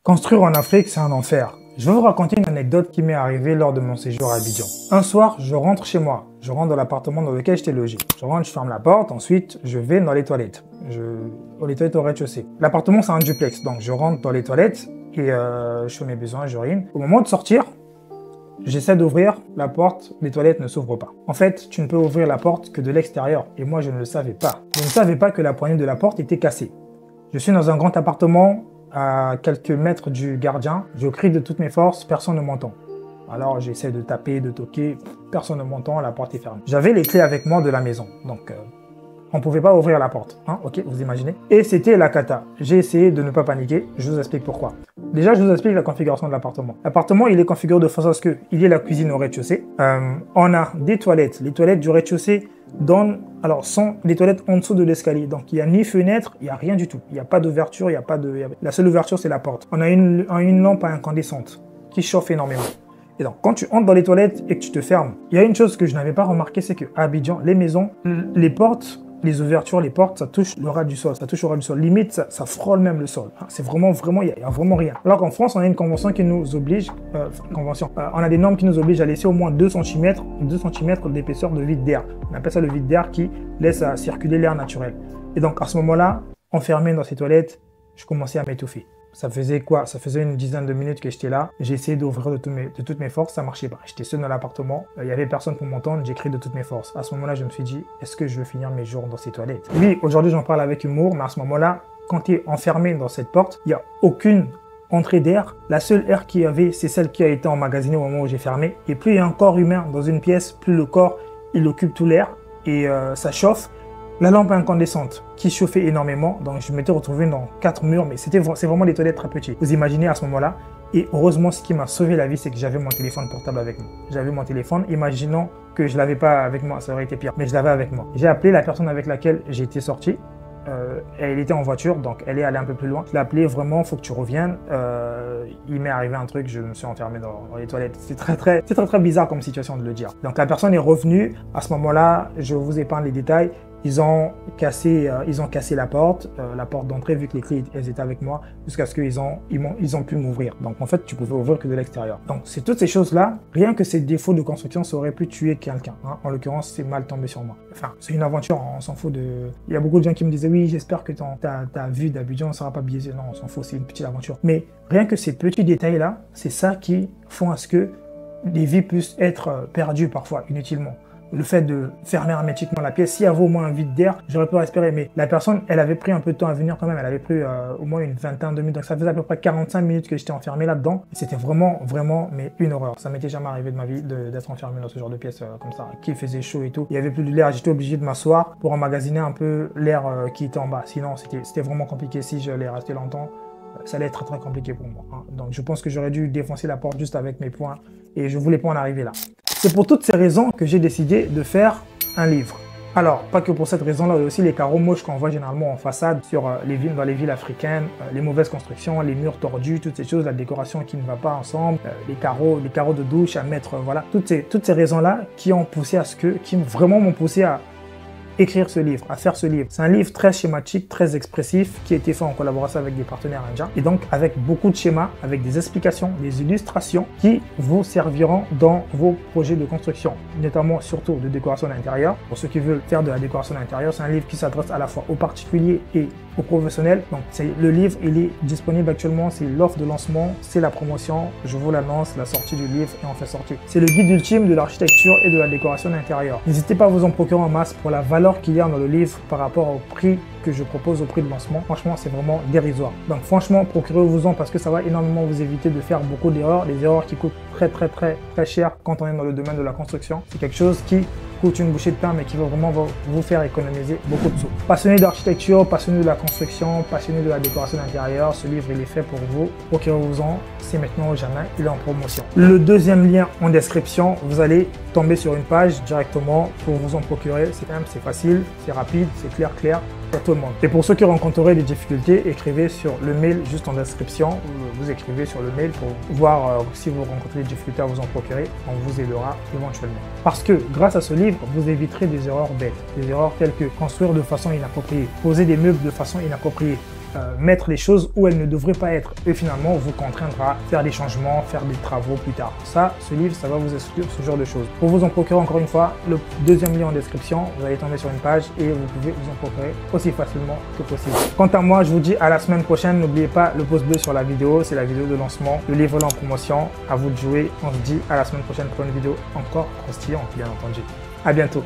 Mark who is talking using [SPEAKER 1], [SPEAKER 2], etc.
[SPEAKER 1] Construire en Afrique, c'est un enfer. Je vais vous raconter une anecdote qui m'est arrivée lors de mon séjour à Abidjan. Un soir, je rentre chez moi. Je rentre dans l'appartement dans lequel j'étais logé. Je rentre, je ferme la porte, ensuite je vais dans les toilettes. Les toilettes au rez-de-chaussée. L'appartement, c'est un duplex, donc je rentre dans les toilettes et je fais mes besoins, j'urine. Au moment de sortir, j'essaie d'ouvrir la porte, les toilettes ne s'ouvrent pas. En fait, tu ne peux ouvrir la porte que de l'extérieur et moi je ne le savais pas. Je ne savais pas que la poignée de la porte était cassée. Je suis dans un grand appartement à quelques mètres du gardien. Je crie de toutes mes forces, personne ne m'entend. Alors j'essaie de taper, de toquer, personne ne m'entend, la porte est fermée. J'avais les clés avec moi de la maison, donc on ne pouvait pas ouvrir la porte, hein, ok, vous imaginez. Et c'était la cata. J'ai essayé de ne pas paniquer, je vous explique pourquoi. Déjà, je vous explique la configuration de l'appartement. L'appartement, il est configuré de façon à ce qu'il y ait la cuisine au rez-de-chaussée. On a des toilettes. Les toilettes du rez-de-chaussée sont les toilettes en dessous de l'escalier. Donc, il n'y a ni fenêtre, il n'y a rien du tout. Il n'y a pas d'ouverture, La seule ouverture, c'est la porte. On a une lampe à incandescente qui chauffe énormément. Et donc, quand tu entres dans les toilettes et que tu te fermes, il y a une chose que je n'avais pas remarqué, c'est qu'à Abidjan, les maisons, les portes, les ouvertures, les portes, ça touche le ras du sol, ça touche au ras du sol. Limite, ça frôle même le sol. C'est vraiment, il n'y a vraiment rien. Alors qu'en France, on a une convention qui nous oblige, on a des normes qui nous obligent à laisser au moins 2 cm d'épaisseur de vide d'air. On appelle ça le vide d'air qui laisse circuler l'air naturel. Et donc, à ce moment-là, enfermé dans ces toilettes, je commençais à m'étouffer. Ça faisait quoi? Ça faisait une dizaine de minutes que j'étais là. J'ai essayé d'ouvrir de toutes mes forces, ça marchait pas. J'étais seul dans l'appartement, il y avait personne pour m'entendre, j'ai crié de toutes mes forces. À ce moment-là, je me suis dit, est-ce que je veux finir mes jours dans ces toilettes? Oui, aujourd'hui, j'en parle avec humour, mais à ce moment-là, quand tu es enfermé dans cette porte, il n'y a aucune entrée d'air. La seule air qu'il y avait, c'est celle qui a été emmagasinée au moment où j'ai fermé. Et plus il y a un corps humain dans une pièce, plus le corps, il occupe tout l'air et ça chauffe. La lampe incandescente qui chauffait énormément, donc je m'étais retrouvé dans 4 murs, mais c'est vraiment des toilettes très petites. Vous imaginez à ce moment-là. Et heureusement, ce qui m'a sauvé la vie, c'est que j'avais mon téléphone portable avec moi. J'avais mon téléphone, imaginons que je ne l'avais pas avec moi, ça aurait été pire, mais je l'avais avec moi. J'ai appelé la personne avec laquelle j'étais sorti. Elle était en voiture, donc elle est allée un peu plus loin. Je l'ai appelé, vraiment, il faut que tu reviennes. Il m'est arrivé un truc, je me suis enfermé dans les toilettes. C'est très bizarre comme situation de le dire. Donc la personne est revenue. À ce moment-là, je vous épargne les détails. Ils ont cassé la porte d'entrée, vu que les clés elles étaient avec moi, jusqu'à ce qu'ils ont pu m'ouvrir. Donc en fait, tu pouvais ouvrir que de l'extérieur. Donc c'est toutes ces choses-là, rien que ces défauts de construction, ça aurait pu tuer quelqu'un. Hein. En l'occurrence, c'est mal tombé sur moi. Enfin, c'est une aventure, on s'en fout de... Il y a beaucoup de gens qui me disaient, oui, j'espère que ta vue d'Abidjan ne sera pas biaisée. Non, on s'en fout, c'est une petite aventure. Mais rien que ces petits détails-là, c'est ça qui font à ce que les vies puissent être perdues parfois, inutilement. Le fait de fermer hermétiquement la pièce, s'il y avait au moins un vide d'air, j'aurais pu respirer. Mais la personne, elle avait pris un peu de temps à venir quand même. Elle avait pris au moins une vingtaine de minutes. Donc ça faisait à peu près 45 minutes que j'étais enfermé là-dedans. C'était vraiment, mais une horreur. Ça m'était jamais arrivé de ma vie d'être enfermé dans ce genre de pièce comme ça, qui faisait chaud et tout. Il y avait plus de l'air. J'étais obligé de m'asseoir pour emmagasiner un peu l'air qui était en bas. Sinon, c'était vraiment compliqué. Si j'allais rester longtemps, ça allait être très compliqué pour moi. Hein. Donc je pense que j'aurais dû défoncer la porte juste avec mes poings. Et je voulais pas en arriver là. C'est pour toutes ces raisons que j'ai décidé de faire un livre. Alors, pas que pour cette raison-là, il y a aussi les carreaux moches qu'on voit généralement en façade dans les villes africaines, les mauvaises constructions, les murs tordus, toutes ces choses, la décoration qui ne va pas ensemble, les carreaux de douche à mettre, voilà. Toutes ces raisons-là qui vraiment m'ont poussé à écrire ce livre, à faire ce livre. C'est un livre très schématique, très expressif, qui a été fait en collaboration avec des partenaires indiens. Et donc, avec beaucoup de schémas, avec des explications, des illustrations qui vous serviront dans vos projets de construction, notamment surtout de décoration d'intérieur. Pour ceux qui veulent faire de la décoration d'intérieur, c'est un livre qui s'adresse à la fois aux particuliers et aux professionnels. Donc, le livre, il est disponible actuellement, c'est l'offre de lancement, c'est la promotion. Je vous l'annonce, la sortie du livre et on fait sortir. C'est le guide ultime de l'architecture et de la décoration d'intérieur. N'hésitez pas à vous en procurer en masse pour la valeur qu'il y a dans le livre par rapport au prix que je propose au prix de lancement. Franchement, c'est vraiment dérisoire. Donc franchement, procurez-vous-en parce que ça va énormément vous éviter de faire beaucoup d'erreurs, des erreurs qui coûtent très cher quand on est dans le domaine de la construction. C'est quelque chose qui coûte une bouchée de pain mais qui va vraiment vous faire économiser beaucoup de sous. Passionné d'architecture, passionné de la construction, passionné de la décoration d'intérieur, ce livre il est fait pour vous. Procurez-vous-en, c'est maintenant ou jamais, il est en promotion. Le deuxième lien en description, vous allez tomber sur une page directement pour vous en procurer. C'est simple, c'est facile, c'est rapide, c'est clair pour tout le monde. Et pour ceux qui rencontreraient des difficultés, écrivez sur le mail juste en description. Vous écrivez sur le mail pour voir si vous rencontrez des difficultés à vous en procurer. On vous aidera éventuellement. Parce que grâce à ce livre, vous éviterez des erreurs bêtes. Des erreurs telles que construire de façon inappropriée, poser des meubles de façon inappropriée, mettre les choses où elles ne devraient pas être et finalement vous contraindre à faire des changements, faire des travaux plus tard. Ça, ce livre, ça va vous exclure ce genre de choses. Pour vous en procurer, encore une fois, le deuxième lien en description, vous allez tomber sur une page et vous pouvez vous en procurer aussi facilement que possible. Quant à moi, je vous dis à la semaine prochaine. N'oubliez pas le pouce bleu sur la vidéo, c'est la vidéo de lancement. Le livre là en promotion, à vous de jouer. On se dit à la semaine prochaine pour une vidéo encore croustillante, bien entendu. À bientôt.